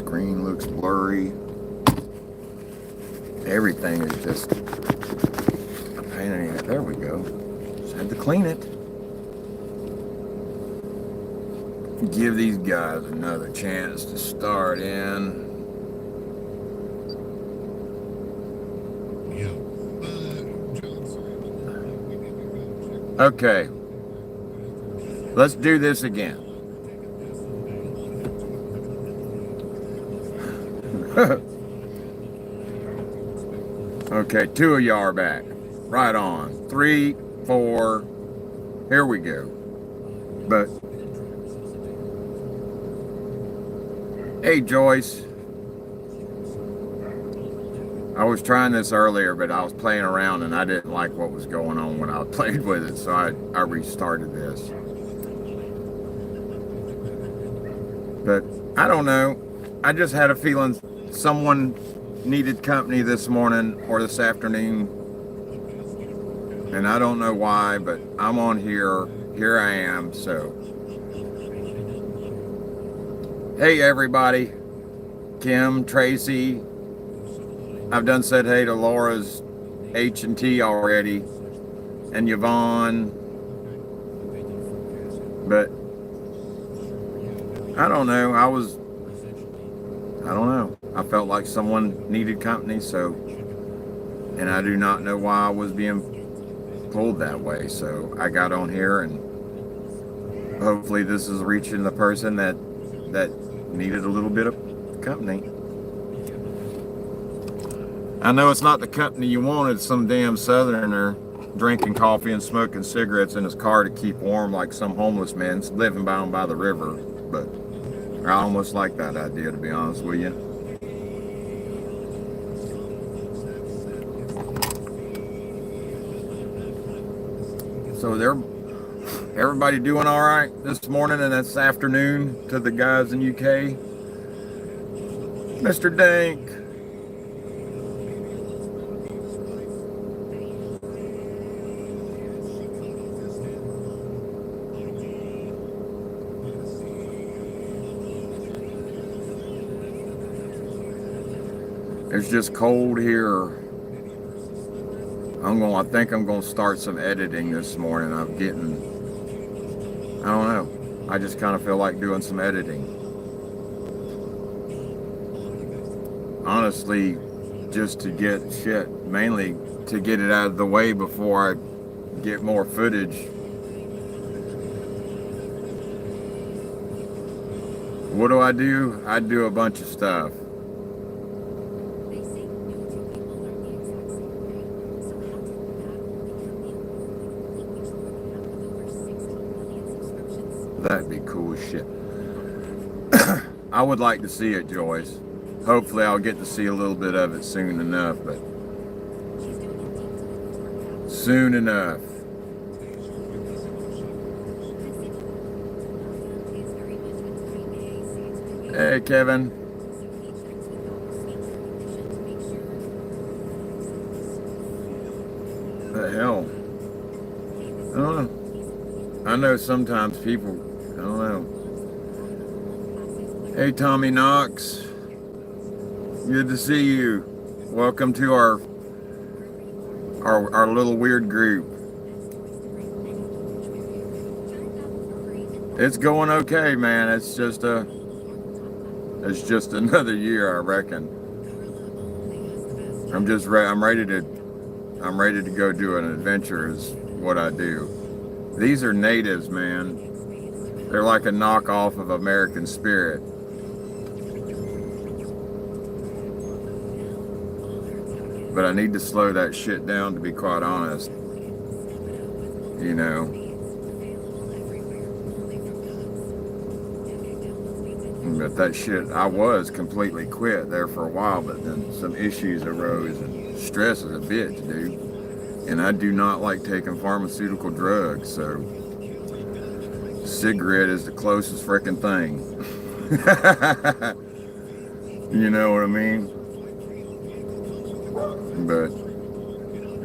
Screen looks blurry. Everything is just a pain in the ass. There we go. Just had to clean it. Give these guys another chance to start in. Okay. Let's do this again. Okay, 2 of y'all are back. Right on. 3, 4. Here we go. But hey, Joyce. I was trying this earlier, but I was playing around and I didn't like what was going on when I played with it, so I restarted this. But I don't know. I just had a feeling someone needed company this morning or this afternoon. And I don't know why, but I'm on here. Here I am, so. Hey, everybody. Kim, Tracy. I've done said hey to Laura's H&T already. And Yvonne. But I don't know. I don't know. I felt like someone needed company, so, and I do not know why I was being pulled that way. So I got on here, and hopefully this is reaching the person that needed a little bit of company. I know it's not the company you wanted, some damn southerner drinking coffee and smoking cigarettes in his car to keep warm like some homeless man living down by the river, but I almost like that idea, to be honest with you. So everybody doing all right this morning and this afternoon to the guys in UK? Mr. Dank. It's just cold here. I think I'm gonna start some editing this morning. I don't know. I just kind of feel like doing some editing. Honestly, just to get shit, mainly to get it out of the way before I get more footage. What do? I do a bunch of stuff. That'd be cool as shit. I would like to see it, Joyce. Hopefully I'll get to see a little bit of it soon enough, but soon enough. Hey, Kevin. The hell? I don't know. I know sometimes people, I don't know. Hey, Tommy Knox. Good to see you. Welcome to our little weird group. It's going okay, man. It's just another year, I reckon. I'm ready to go do an adventure is what I do. These are natives, man. They're like a knockoff of American Spirit. But I need to slow that shit down, to be quite honest. You know. But that shit, I was completely quit there for a while, but then some issues arose, and stress is a bitch, dude. And I do not like taking pharmaceutical drugs, so cigarette is the closest freaking thing. You know what I mean? But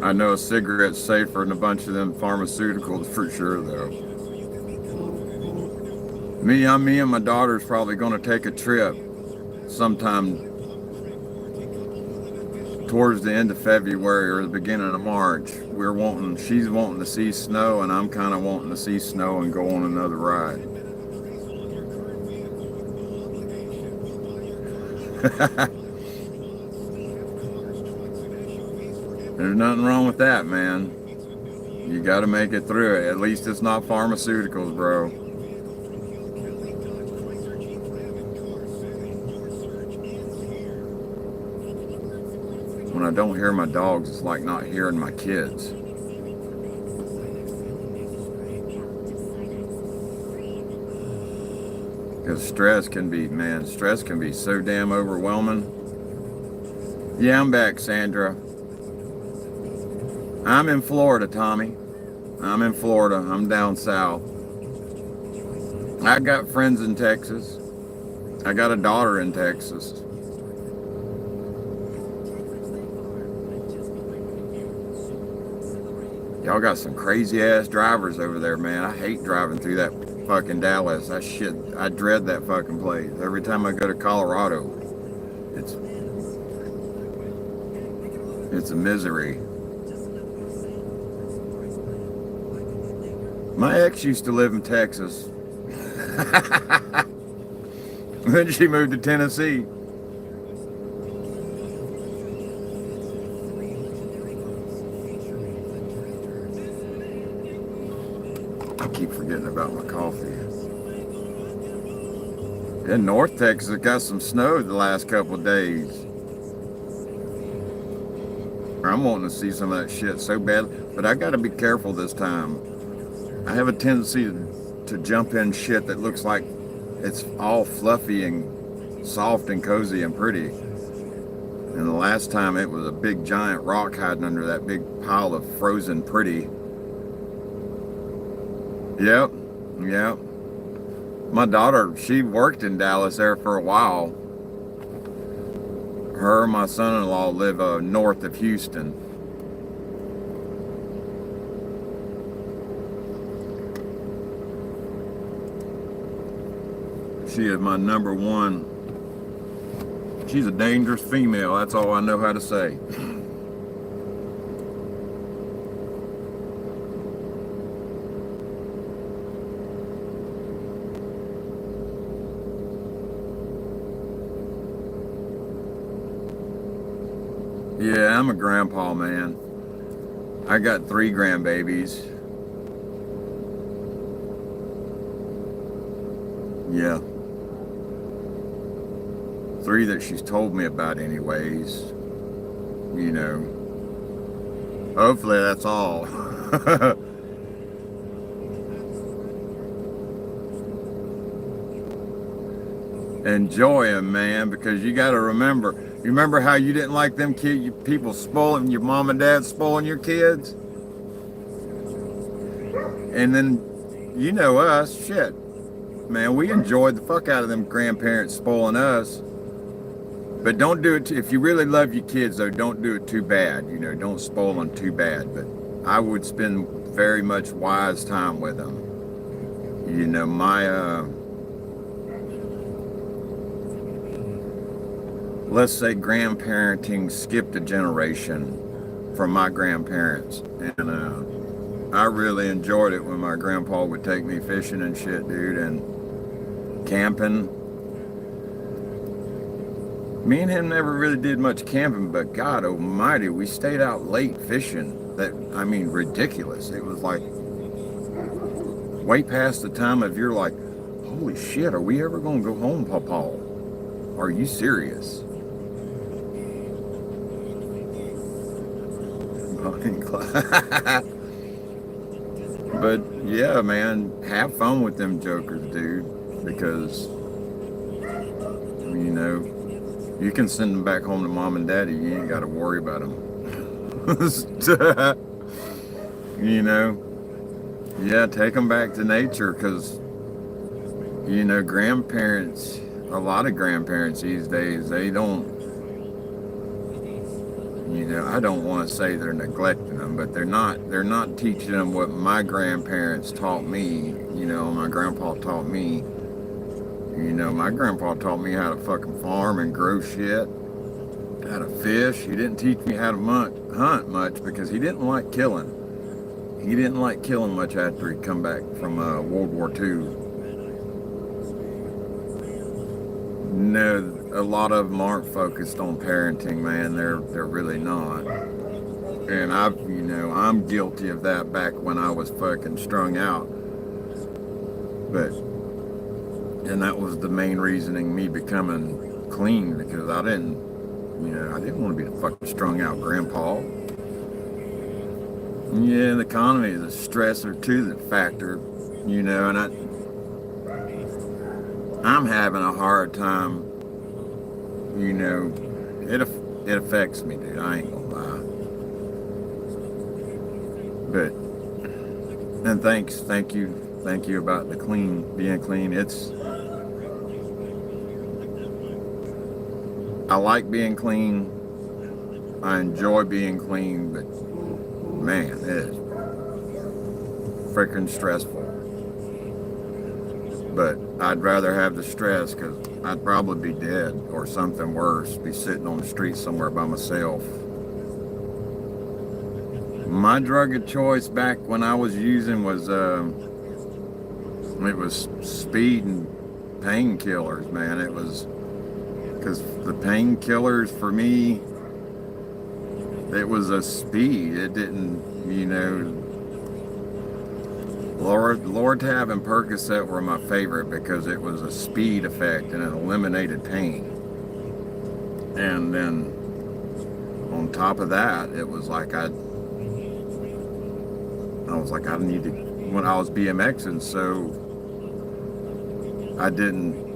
I know a cigarette's safer than a bunch of them pharmaceuticals for sure, though. Me and my daughter's probably going to take a trip sometime towards the end of February or the beginning of March. She's wanting to see snow, and I'm kind of wanting to see snow and go on another ride. There's nothing wrong with that, man. You got to make it through it. At least it's not pharmaceuticals, bro. When I don't hear my dogs, it's like not hearing my kids. Because stress can be so damn overwhelming. Yeah, I'm back, Sandra. I'm in Florida, Tommy. I'm in Florida. I'm down south. I got friends in Texas. I got a daughter in Texas. Y'all got some crazy ass drivers over there, man. I hate driving through that fucking Dallas. I dread that fucking place. Every time I go to Colorado, it's a misery. My ex used to live in Texas. Then she moved to Tennessee. I keep forgetting about my coffee. In North Texas, got some snow the last couple of days. I'm wanting to see some of that shit so bad, but I gotta be careful this time. I have a tendency to jump in shit that looks like it's all fluffy and soft and cozy and pretty. And the last time it was a big giant rock hiding under that big pile of frozen pretty. Yep. My daughter, she worked in Dallas there for a while. Her and my son-in-law live north of Houston. She is my number one. She's a dangerous female. That's all I know how to say. Yeah, I'm a grandpa, man. I got 3 grandbabies. Yeah. 3 that she's told me about anyways. You know. Hopefully that's all. Enjoy them, man, because you got to remember. You remember how you didn't like them people spoiling, your mom and dad spoiling your kids? And then, you know us, shit. Man, we enjoyed the fuck out of them grandparents spoiling us. But don't do it, if you really love your kids, though, don't do it too bad. You know, don't spoil them too bad. But I would spend very much wise time with them. You know, let's say grandparenting skipped a generation from my grandparents. And I really enjoyed it when my grandpa would take me fishing and shit, dude, and camping. Me and him never really did much camping, but God almighty, we stayed out late fishing. Ridiculous. It was like way past the time of you're like, holy shit, are we ever going to go home, Papa? Are you serious? But yeah, man, have fun with them jokers, dude, because you know, you can send them back home to mom and daddy. You ain't got to worry about them. You know, yeah, take them back to nature, because you know, grandparents, a lot of grandparents these days, they don't, you know, I don't want to say they're neglecting them, but they're not teaching them what my grandparents taught me, you know, my grandpa taught me. You know, my grandpa taught me how to fucking farm and grow shit, how to fish. He didn't teach me how to hunt much because he didn't like killing. He didn't like killing much after he'd come back from World War II. No, a lot of them aren't focused on parenting, man. They're really not. And I'm guilty of that back when I was fucking strung out. And that was the main reasoning me becoming clean, because I didn't want to be the fucking strung out grandpa. Yeah, the economy is a stressor to the factor, and I'm having a hard time, it affects me, dude, I ain't gonna lie. And thank you about the being clean. I like being clean, I enjoy being clean, but man, it is freaking stressful. But I'd rather have the stress, because I'd probably be dead or something worse, be sitting on the street somewhere by myself. My drug of choice back when I was using was it was speed and painkillers, man. It was because the painkillers for me, it was a speed. It didn't, Lortab and Percocet were my favorite because it was a speed effect and it eliminated pain. And then on top of that, it was like I need to, when I was BMXing, so I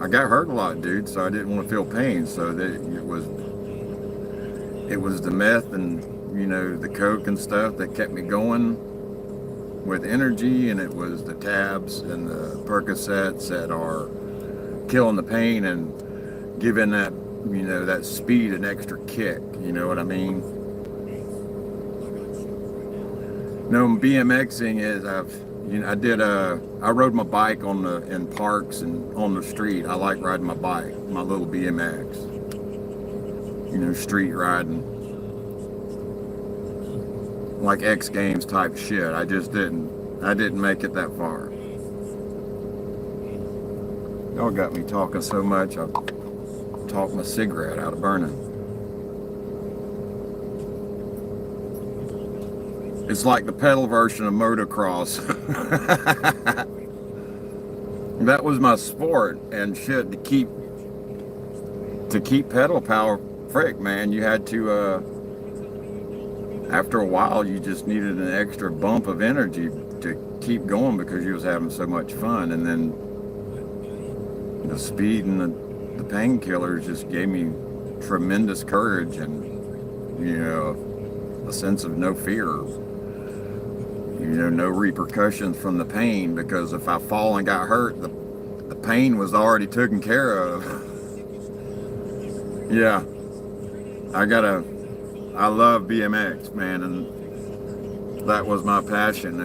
got hurt a lot, dude, so I didn't want to feel pain. So that it was the meth and, the coke and stuff that kept me going with energy, and it was the tabs and the Percocets that are killing the pain and giving that, that speed an extra kick, you know what I mean? No, BMXing is I rode my bike in parks and on the street. I like riding my bike, my little BMX. Street riding. Like X Games type shit. I didn't make it that far. Y'all got me talking so much, I've talked my cigarette out of burning. It's like the pedal version of motocross. That was my sport and shit. To keep pedal power, frick, man, you had to, after a while, you just needed an extra bump of energy to keep going because you was having so much fun. And then the speed and the painkillers just gave me tremendous courage and, a sense of no fear. No repercussions from the pain, because if I fall and got hurt, the pain was already taken care of. Yeah, I love BMX, man, and that was my passion.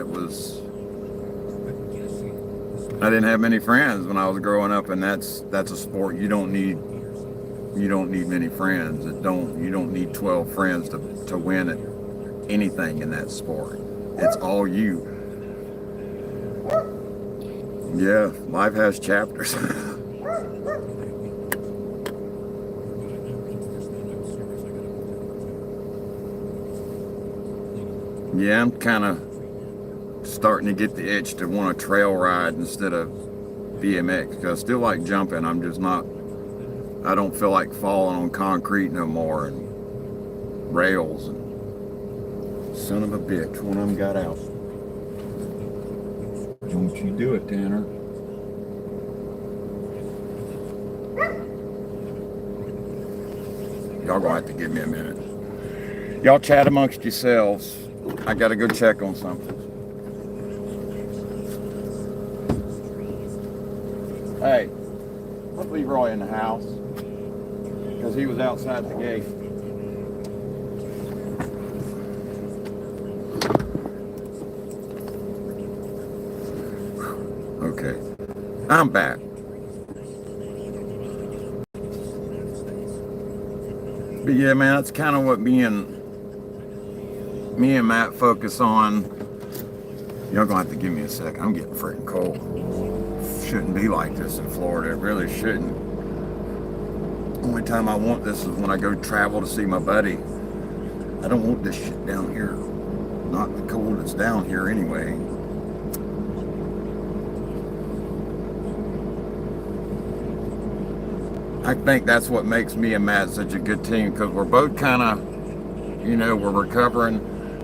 I didn't have many friends when I was growing up, and that's a sport you don't need many friends. You don't need 12 friends to win at anything in that sport. It's all you. Yeah, life has chapters. Yeah, I'm kind of starting to get the itch to want to trail ride instead of BMX, because I still like jumping. I don't feel like falling on concrete no more and rails. And son of a bitch, one of them got out. Don't you do it, Tanner. Y'all gonna have to give me a minute. Y'all chat amongst yourselves. I gotta go check on something. Hey, put Leroy in the house, because he was outside the gate. Okay, I'm back. But yeah, man, that's kind of what me and Matt focus on. Y'all gonna have to give me a sec. I'm getting freaking cold. Shouldn't be like this in Florida. It really shouldn't. Only time I want this is when I go travel to see my buddy. I don't want this shit down here. Not the cold that's down here anyway. I think that's what makes me and Matt such a good team, because we're both kind of, you know, we're recovering.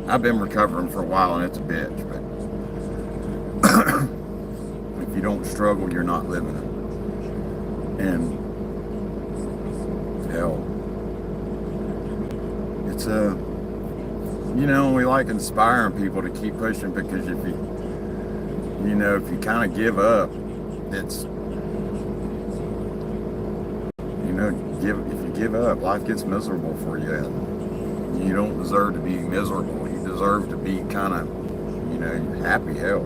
I've been recovering for a while and it's a bitch, but if you don't struggle, you're not living it. And hell, it's you know, we like inspiring people to keep pushing, because if you know, if you kind of give up, it's, you know, if you give up, life gets miserable for you, and you don't deserve to be miserable. You deserve to be kind of, you know, happy. Hell,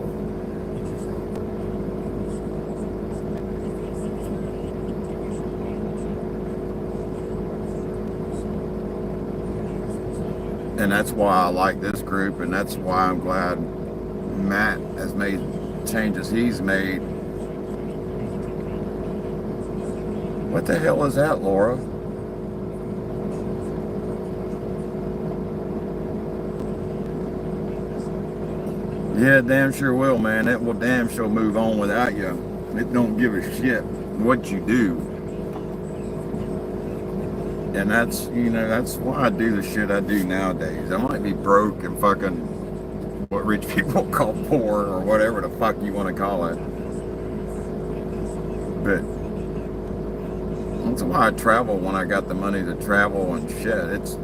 and that's why I like this group, and that's why I'm glad Matt has made changes he's made. What the hell is that, Laura? Yeah, damn sure will, man. It will damn sure move on without you. It don't give a shit what you do. And that's, you know, that's why I do the shit I do nowadays. I might be broke and fucking what rich people call poor, or whatever the fuck you want to call it. But that's why I travel when I got the money to travel and shit. It's,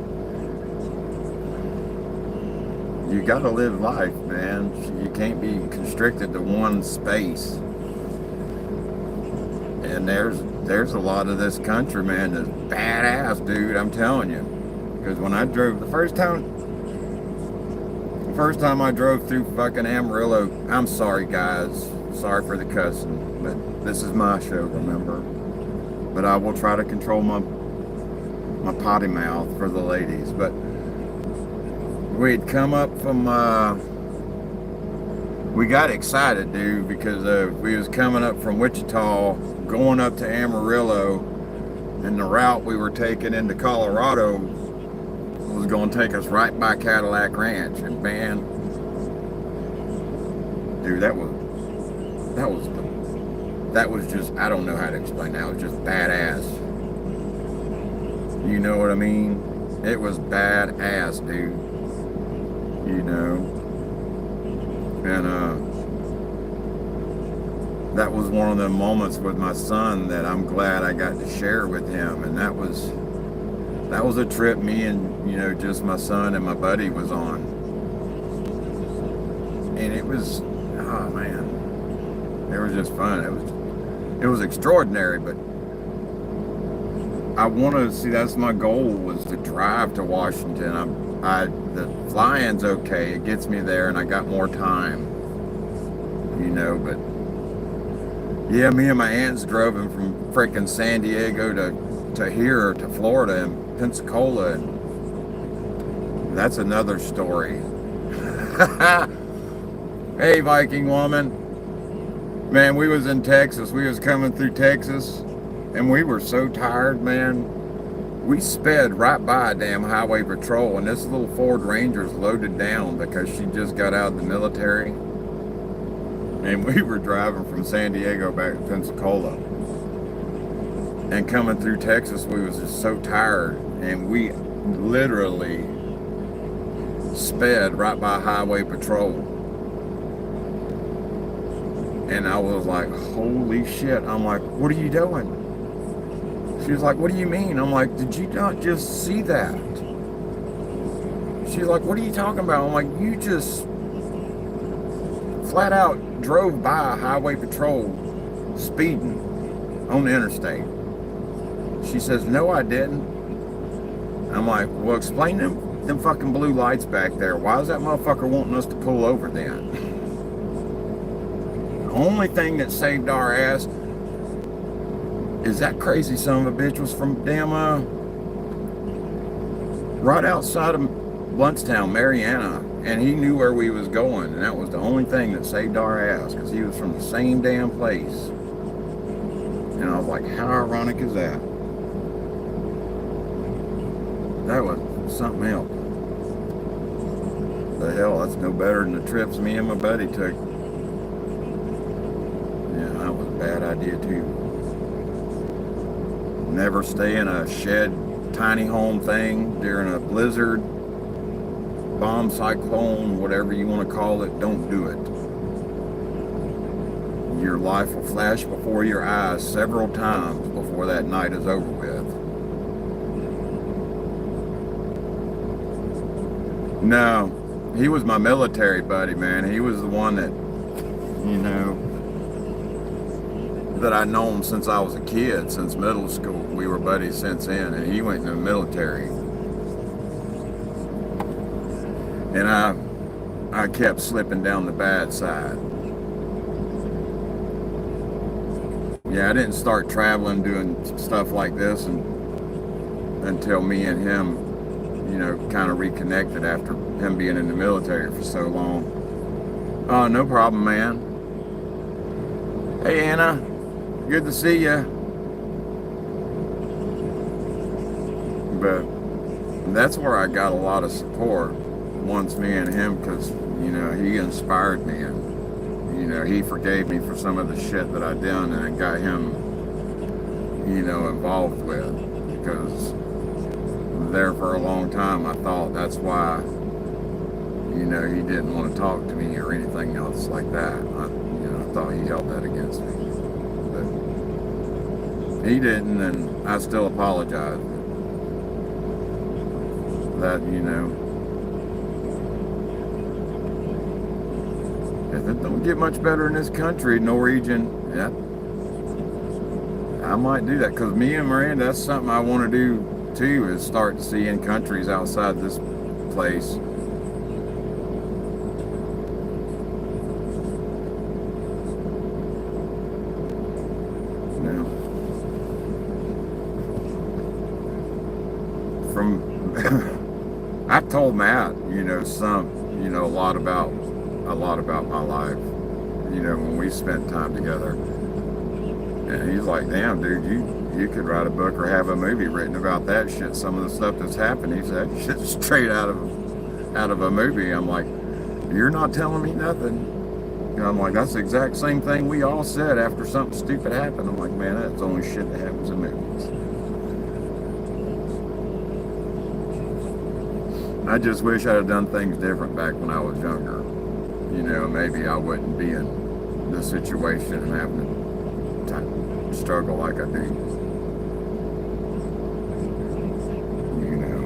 you gotta live life, man. You can't be constricted to one space. And there's a lot of this country, man, that's badass, dude. I'm telling you. Because when I drove the first time I drove through fucking Amarillo, I'm sorry, guys. Sorry for the cussing, but this is my show, remember? But I will try to control my potty mouth for the ladies. But we'd come up from, we got excited, dude, because we was coming up from Wichita, going up to Amarillo, and the route we were taking into Colorado was going to take us right by Cadillac Ranch. And man, dude, that was just, I don't know how to explain that. It was just badass. You know what I mean? It was badass, dude. You know? And that was one of the moments with my son that I'm glad I got to share with him. And that was a trip me and, you know, just my son and my buddy was on. And it was, oh man, it was just fun. It was extraordinary. But I want to see, that's my goal, was to drive to Washington. The flying's okay, it gets me there, and I got more time, you know. But yeah, me and my aunts drove him from freaking San Diego to here, to Florida and Pensacola, and that's another story. Hey, Viking woman, man, we was in Texas. We was coming through Texas, and we were so tired, man. We sped right by a damn highway patrol, and this little Ford Ranger's loaded down because she just got out of the military. And we were driving from San Diego back to Pensacola. And coming through Texas, we was just so tired, and we literally sped right by highway patrol. And I was like, holy shit. I'm like, what are you doing? She was like, what do you mean? I'm like, did you not just see that? She's like, what are you talking about? I'm like, you just flat out drove by highway patrol speeding on the interstate. She says, no, I didn't. I'm like, well, explain them fucking blue lights back there. Why is that motherfucker wanting us to pull over then? The only thing that saved our ass is that crazy son of a bitch was from damn right outside of Bluntstown, Mariana, and he knew where we was going, and that was the only thing that saved our ass, because he was from the same damn place. And I was like, how ironic is that? That was something else. The hell, that's no better than the trips me and my buddy took. Yeah, that was a bad idea too. Never stay in a shed, tiny home thing during a blizzard, bomb, cyclone, whatever you want to call it. Don't do it. Your life will flash before your eyes several times before that night is over with. No, he was my military buddy, man. He was the one that, you know, that I'd known since I was a kid, since middle school. We were buddies since then, and he went in the military. And I kept slipping down the bad side. Yeah, I didn't start traveling, doing stuff like this until me and him, you know, kind of reconnected after him being in the military for so long. Oh, no problem, man. Hey, Anna. Good to see you. But that's where I got a lot of support once me and him, because, you know, he inspired me, and, you know, he forgave me for some of the shit that I done, and I got him, you know, involved with, because there for a long time I thought that's why, you know, he didn't want to talk to me or anything else like that. I thought he held that against me. But he didn't, and I still apologize. That, you know, if it don't get much better in this country, Norwegian, yeah, I might do that, because me and Miranda, that's something I want to do too, is start seeing countries outside this place. Now, from I told Matt, you know, a lot about my life, you know, when we spent time together. And he's like, damn, dude, you could write a book or have a movie written about that shit. Some of the stuff that's happened, he said, shit's straight out of a movie. I'm like, you're not telling me nothing. You know, I'm like, that's the exact same thing we all said after something stupid happened. I'm like, man, that's only shit that happens in movies. I just wish I'd have done things different back when I was younger. You know, maybe I wouldn't be in this situation and having to struggle like I do. You know,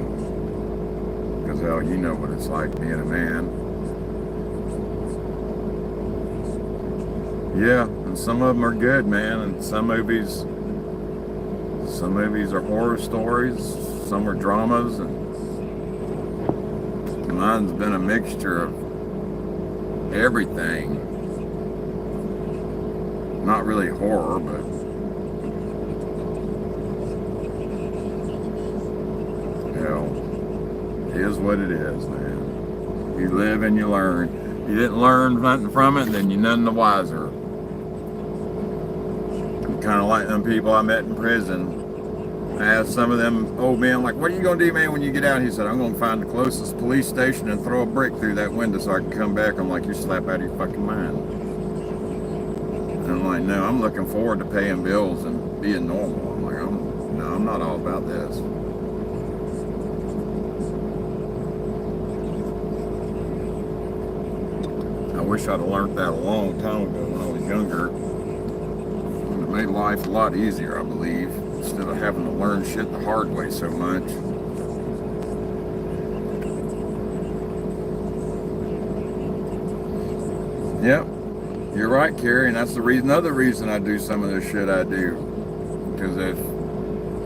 because hell, you know what it's like being a man. Yeah, and some of them are good, man, and some movies are horror stories, some are dramas, and mine's been a mixture of everything. Not really horror, but hell, it is what it is, man. You live and you learn. You didn't learn nothing from it, then you're none the wiser. Kind of like them people I met in prison. I asked some of them old men, like, what are you going to do, man, when you get out? He said, I'm going to find the closest police station and throw a brick through that window so I can come back. I'm like, you're slap out of your fucking mind. And I'm like, no, I'm looking forward to paying bills and being normal. I'm like, I'm not all about this. I wish I'd have learned that a long time ago when I was younger. It made life a lot easier, I believe, instead of having to learn shit the hard way so much. Yep, you're right, Carrie, and that's another reason I do some of the shit I do. Because if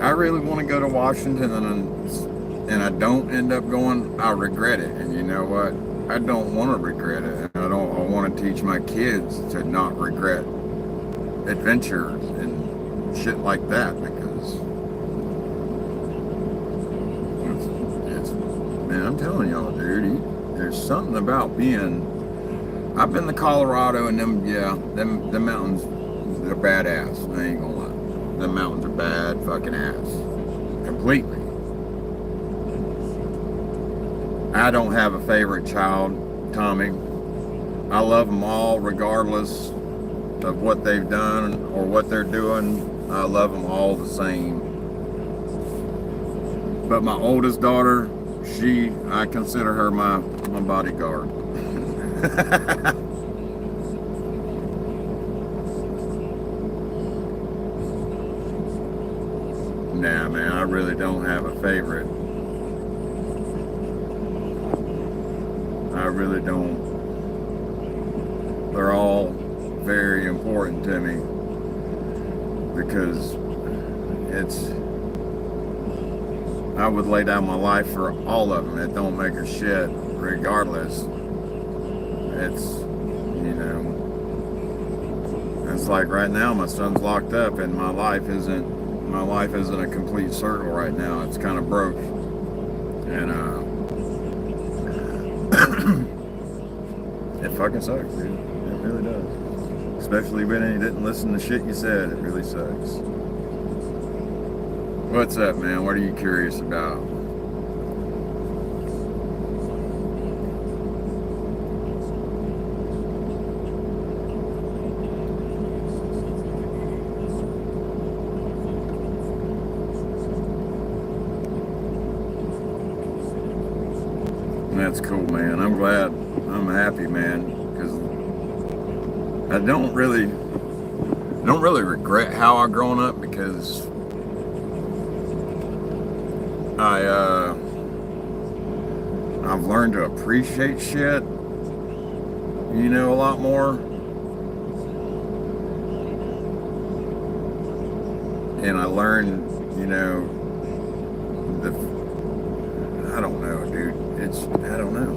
I really want to go to Washington and I don't end up going, I regret it. And you know what? I don't want to regret it. I want to teach my kids to not regret adventures and shit like that, because it's Man, I'm telling y'all, dude, there's something about being. I've been to Colorado, and them mountains, they're badass. I ain't gonna lie. Them mountains are bad fucking ass. Completely. I don't have a favorite child, Tommy. I love them all regardless of what they've done or what they're doing. I love them all the same. But my oldest daughter, I consider her my bodyguard. Nah, man, I really don't have a favorite. I really don't. They're all very important to me because I would lay down my life for all of them. It don't make a shit regardless. It's like right now my son's locked up and my life isn't a complete circle right now. It's kind of broke. And it fucking sucks, dude. It really does. Especially when he didn't listen to shit you said. It really sucks. What's up, man? What are you curious about? That's cool, man. I'm glad. I'm happy, man, because I don't really regret how I grown up, because I've learned to appreciate shit, a lot more. And I learned, I don't know, dude. I don't know.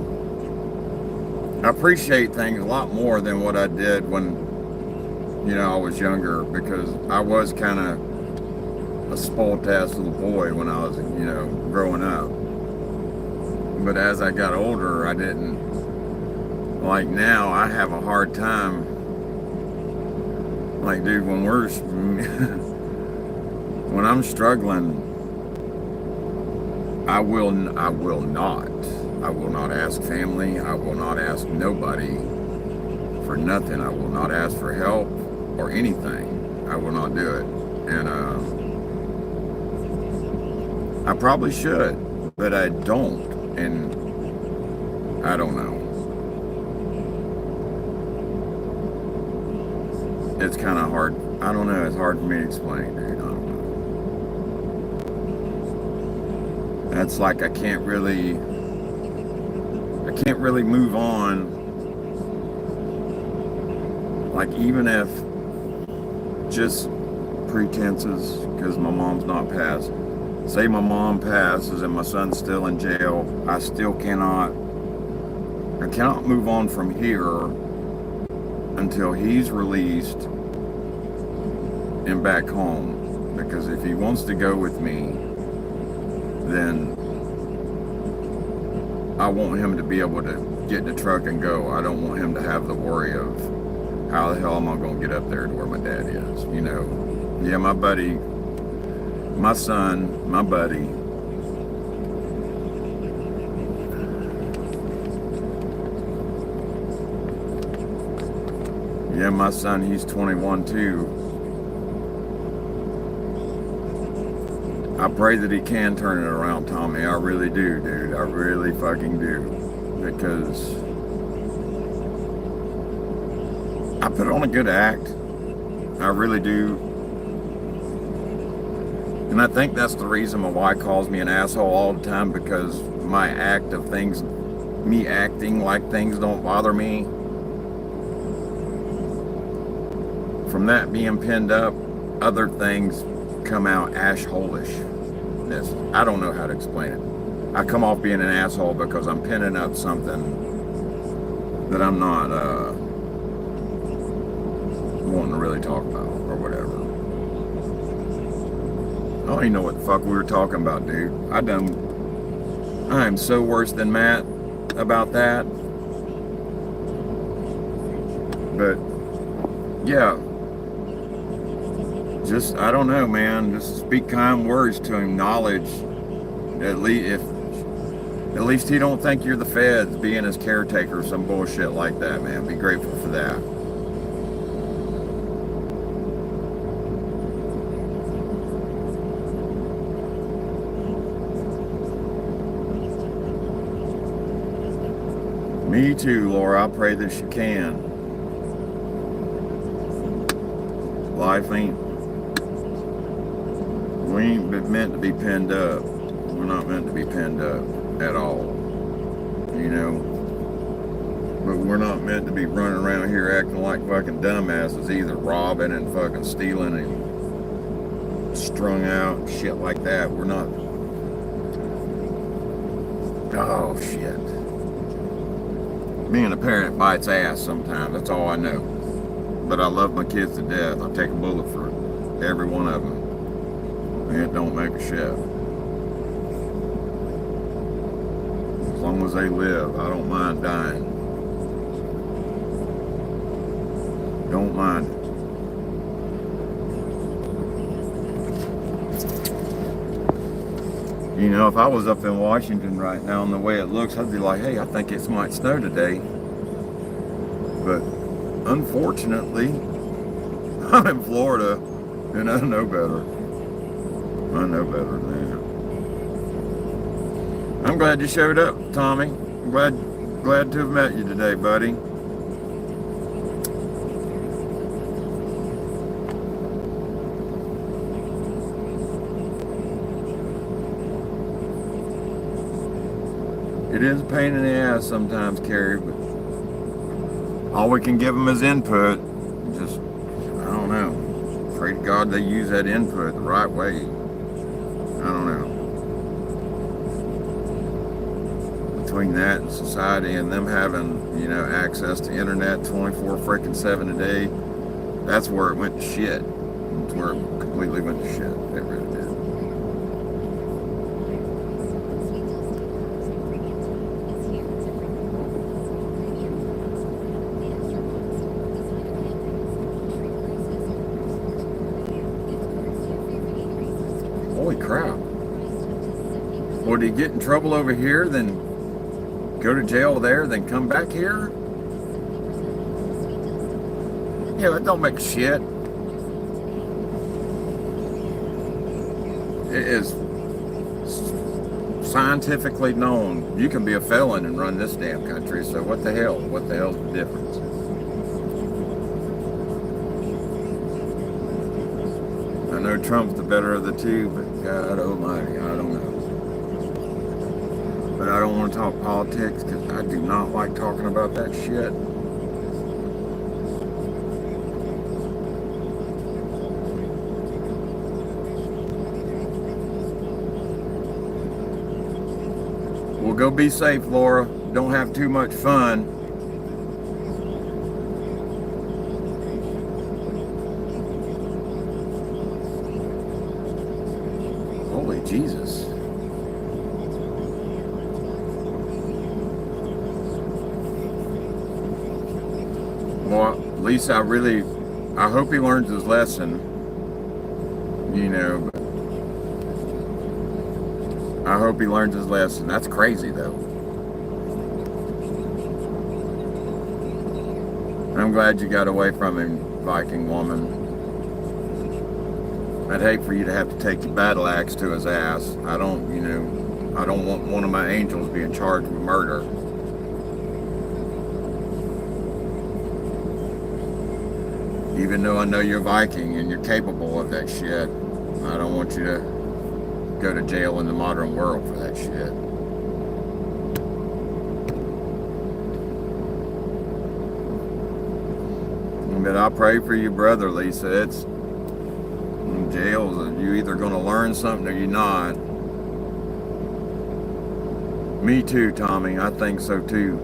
I appreciate things a lot more than what I did when, I was younger, because I was kind of a spoiled ass little boy when I was, growing up. But as I got older, I didn't. Like now, I have a hard time. Like, dude, when when I'm struggling, I will not ask family. I will not ask nobody for nothing. I will not ask for help or anything. I will not do it. And I probably should, but I don't. And I don't know. It's kind of hard. I don't know. It's hard for me to explain, dude. I don't know. That's like I can't really move on. Like, even if just pretenses, because my mom's not passed. Say my mom passes and my son's still in jail, I cannot move on from here until he's released and back home. Because if he wants to go with me, then I want him to be able to get in the truck and go. I don't want him to have the worry of how the hell am I going to get up there to where my dad is, Yeah, my buddy, my son, my buddy, yeah, my son, he's 21 too. I pray that he can turn it around, Tommy. I really do, dude. I really fucking do. Because I put on a good act. I really do. And I think that's the reason my wife calls me an asshole all the time, because my act of things, me acting like things don't bother me. From that being pinned up, other things come out assholishness. I don't know how to explain it. I come off being an asshole because I'm pinning up something that I'm not wanting to really talk about or whatever. I don't even know what the fuck we were talking about, dude. I I am so worse than Matt about that. But yeah, just I don't know, man. Just speak kind words to him. Knowledge, at least he don't think you're the feds being his caretaker or some bullshit like that, man. Be grateful for that. Me too, Laura. I pray that you can. Life we ain't meant to be pinned up. We're not meant to be pinned up at all, you know. But we're not meant to be running around here acting like fucking dumbasses, either robbing and fucking stealing and strung out and shit like that. We're not. Oh shit. Being a parent bites ass sometimes. That's all I know. But I love my kids to death. I'll take a bullet for every one of them. And it don't make a shit. As long as they live, I don't mind dying. Don't mind it. You know, if I was up in Washington right now and the way it looks, I'd be like, hey, I think it might snow today. But unfortunately, I'm in Florida and I know better. I know better than that. I'm glad you showed up, Tommy. I'm glad to have met you today, buddy. It is a pain in the ass sometimes, Carrie, but all we can give them is input. Just, I don't know. Pray to God they use that input the right way. I don't know. Between that and society and them having, you know, access to internet 24 freaking 7 a day, that's where it went to shit. That's where it completely went to shit. It really did. Holy crap. Well, did he get in trouble over here, then go to jail there, then come back here? Yeah, that don't make shit. It is scientifically known you can be a felon and run this damn country, so what the hell? What the hell's the difference? I know Trump's the better of the two, but God almighty, I don't know. But I don't want to talk politics because I do not like talking about that shit. Well, go be safe, Laura. Don't have too much fun. Holy Jesus. Well, at least I hope he learns his lesson, you know. I hope he learns his lesson. That's crazy, though. I'm glad you got away from him, Viking woman. I'd hate for you to have to take your battle axe to his ass. I don't want one of my angels being charged with murder. Even though I know you're Viking and you're capable of that shit, I don't want you to go to jail in the modern world for that shit. But I pray for you, brother, Lisa. It's in jails, you're either going to learn something or you're not. Me too, Tommy. I think so too.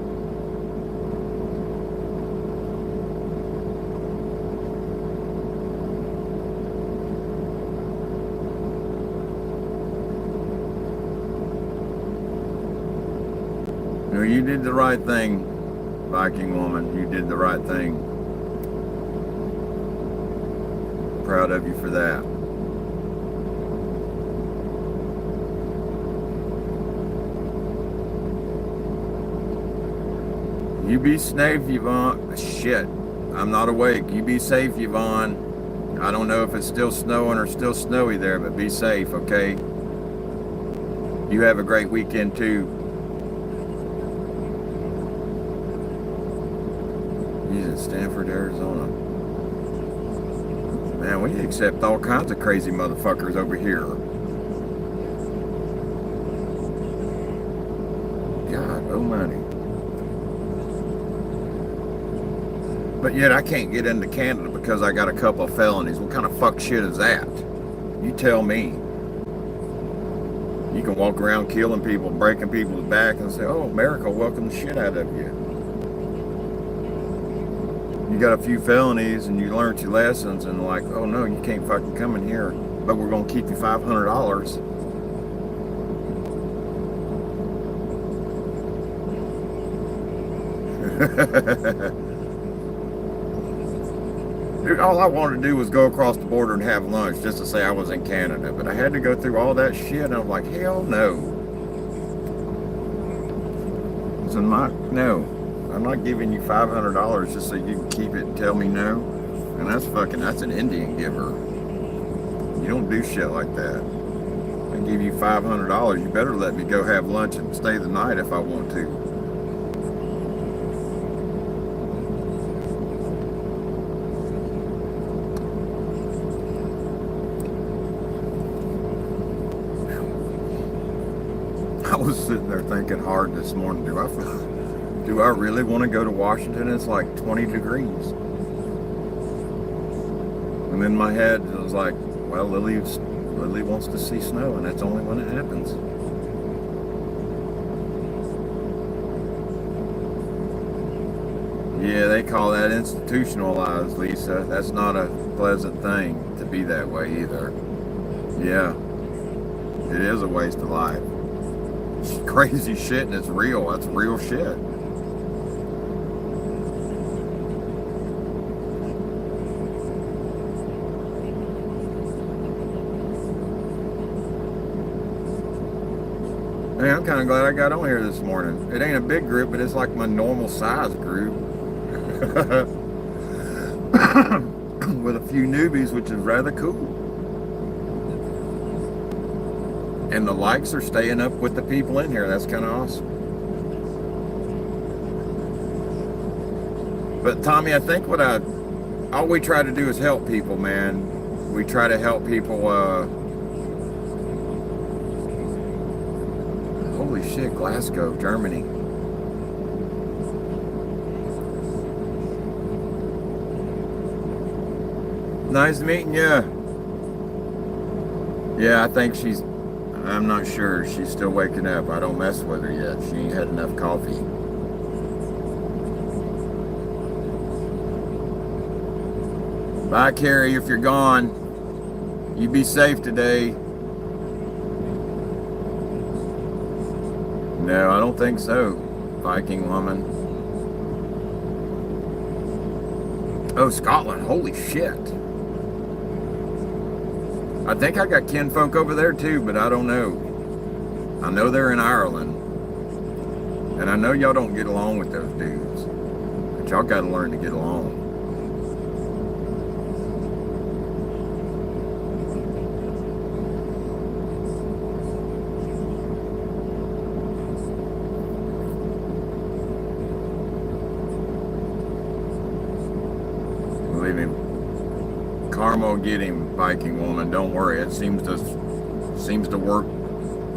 No, you did the right thing, Viking woman. You did the right thing. Proud of you for that. You be safe, Yvonne. Shit, I'm not awake. You be safe, Yvonne. I don't know if it's still snowing or still snowy there, but be safe, okay? You have a great weekend too. He's in Stanford, Arizona. Man, we accept all kinds of crazy motherfuckers over here. God almighty. But yet I can't get into Canada because I got a couple of felonies. What kind of fuck shit is that? You tell me. You can walk around killing people, breaking people's back and say, oh, America will welcome the shit out of you. You got a few felonies and you learned your lessons and like, oh no, you can't fucking come in here, but we're gonna keep you $500. Dude, all I wanted to do was go across the border and have lunch just to say I was in Canada, but I had to go through all that shit and I was like, hell no. So no, I'm not giving you $500 just so you can keep it and tell me no. And that's an Indian giver. You don't do shit like that. I give you $500, you better let me go have lunch and stay the night if I want to. I was sitting there thinking hard this morning, do I really want to go to Washington? It's like 20 degrees. And in my head, it was like, well, Lily wants to see snow, and that's only when it happens. Yeah, they call that institutionalized, Lisa. That's not a pleasant thing to be that way either. Yeah, it is a waste of life. It's crazy shit, and it's real. That's real shit. Hey, I'm kind of glad I got on here this morning. It ain't a big group, but it's like my normal size group. With a few newbies, which is rather cool. And the likes are staying up with the people in here. That's kind of awesome. But Tommy, I think all we try to do is help people, man. We try to help people, holy shit, Glasgow, Germany. Nice meeting you. Yeah, I think I'm not sure. She's still waking up. I don't mess with her yet. She ain't had enough coffee. Bye, Carrie, if you're gone. You be safe today. No, I don't think so, Viking woman. Oh, Scotland. Holy shit. I think I got kinfolk over there too, but I don't know. I know they're in Ireland. And I know y'all don't get along with those dudes. But y'all got to learn to get along. Believe me. Karma will get him, Viking woman. Don't worry. It seems to work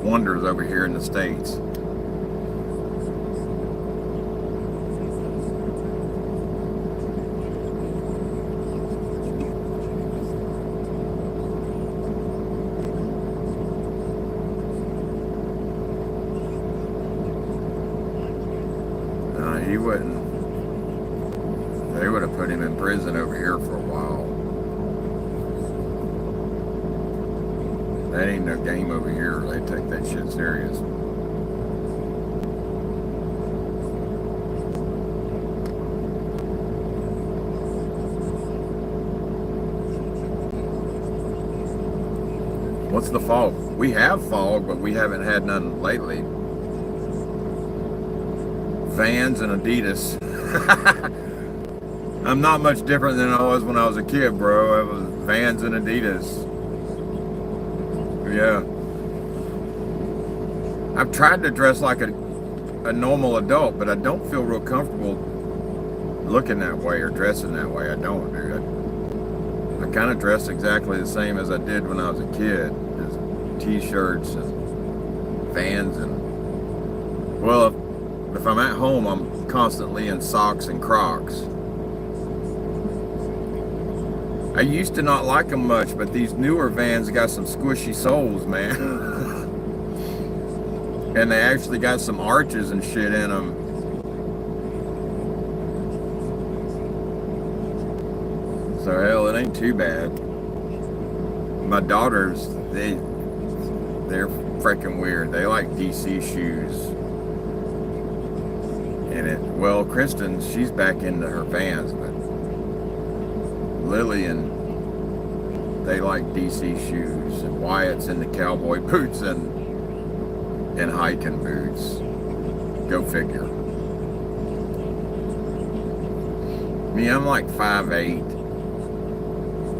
wonders over here in the States. He wouldn't. They would have put him in prison over here for a while. That ain't no game over here. They take that shit serious. What's the fog? We have fog, but we haven't had none lately. Vans and Adidas. I'm not much different than I was when I was a kid, bro. It was Vans and Adidas. Yeah. I've tried to dress like a normal adult, but I don't feel real comfortable looking that way or dressing that way. I don't, dude. I kind of dress exactly the same as I did when I was a kid. Just t-shirts and Vans and... Well, if I'm at home, I'm constantly in socks and Crocs. I used to not like them much, but these newer Vans got some squishy soles, man. And they actually got some arches and shit in them. So hell, it ain't too bad. My daughters, they're freaking weird. They like DC shoes. And well, Kristen, she's back into her Vans, but Lily and they like DC shoes, and Wyatt's into cowboy boots and hiking boots. Go figure. Me, I'm like 5'8".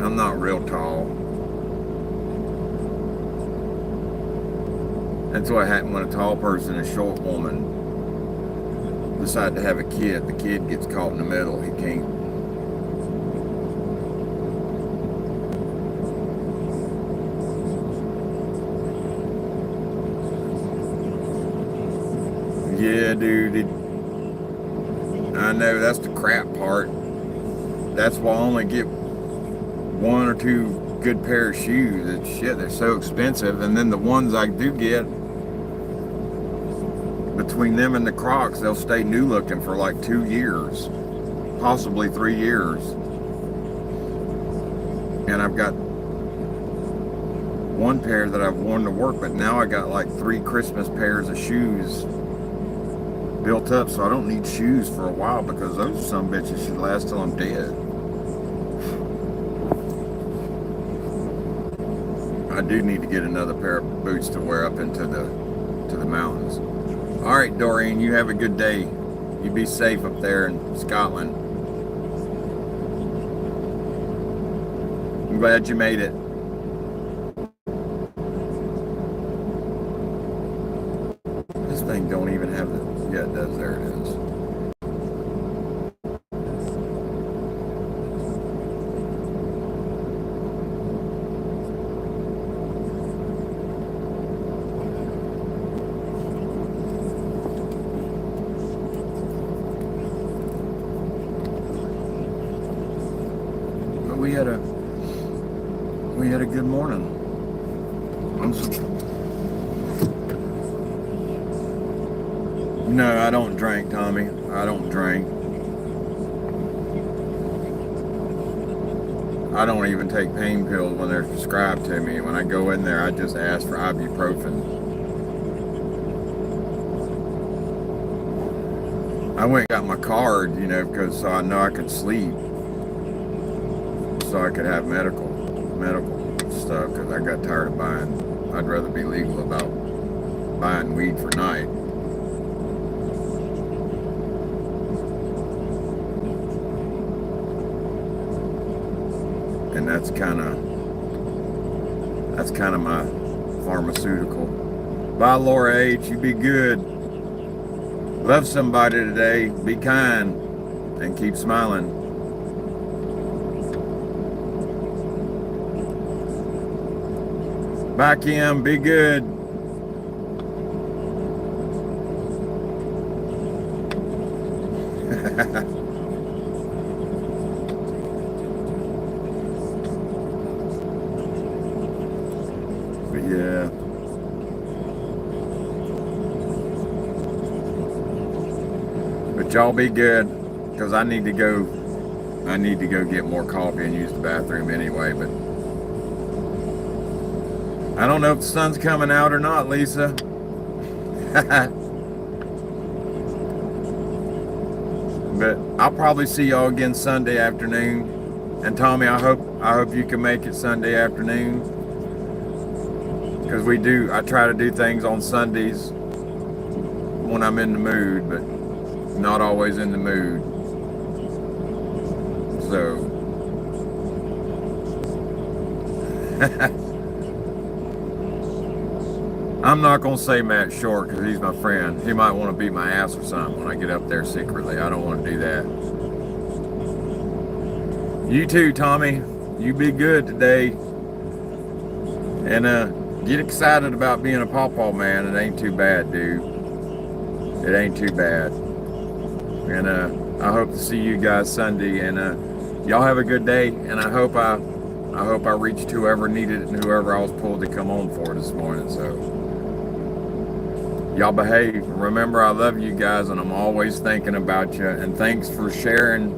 I'm not real tall. That's what happens when a tall person and a short woman decide to have a kid. The kid gets caught in the middle. He can't. Yeah, dude. I know, that's the crap part. That's why I only get one or two good pair of shoes. It's shit, they're so expensive. And then the ones I do get, between them and the Crocs, they'll stay new looking for like 2 years, possibly 3 years. And I've got one pair that I've worn to work, but now I got like 3 Christmas pairs of shoes built up, so I don't need shoes for a while, because those some bitches should last till I'm dead. I do need to get another pair of boots to wear up into the mountains. All right, Doreen, you have a good day. You be safe up there in Scotland. I'm glad you made it. This thing don't even have the... Yeah, it does. There it is. But we had a good morning. No, I don't drink, Tommy. I don't drink. I don't even take pain pills when they're prescribed to me. When I go in there, I just ask for ibuprofen. I went and got my card, you know, because so I know I could sleep. So I could have medical stuff, because I got tired of buying. I'd rather be legal about buying weed for night. And that's kind of my pharmaceutical. Bye, Laura H. You be good. Love somebody today. Be kind and keep smiling. Bye, Kim. Be good. But yeah. But y'all be good, because I need to go get more coffee and use the bathroom anyway. But I don't know if the sun's coming out or not, Lisa. But I'll probably see y'all again Sunday afternoon. And Tommy, I hope you can make it Sunday afternoon. because I try to do things on Sundays when I'm in the mood, but not always in the mood. So I'm not gonna say Matt Short because he's my friend. He might want to beat my ass or something when I get up there secretly. I don't want to do that. You too, Tommy. You be good today. And get excited about being a pawpaw, man. It ain't too bad, dude. It ain't too bad. And I hope to see you guys Sunday. And y'all have a good day. And I hope I reached whoever needed it and whoever I was pulled to come on for this morning. So y'all behave. Remember, I love you guys, and I'm always thinking about you. And thanks for sharing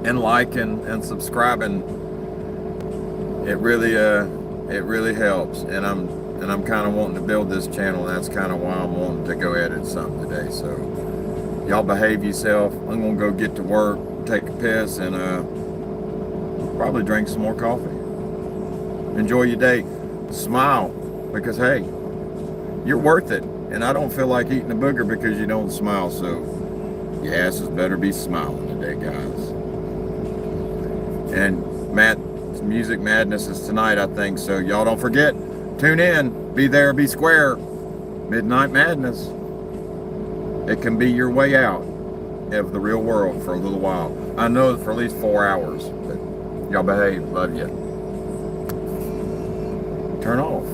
and liking and subscribing. It really helps. And I'm kind of wanting to build this channel. And that's kind of why I'm wanting to go edit something today. So y'all behave yourself. I'm gonna go get to work, take a piss, and probably drink some more coffee. Enjoy your day. Smile, because hey, you're worth it. And I don't feel like eating a booger because you don't smile. So your asses better be smiling today, guys. And Music Madness is tonight, I think. So y'all don't forget, tune in, be there, be square. Midnight Madness. It can be your way out of the real world for a little while. I know for at least 4 hours. But y'all behave. Love you. Turn off.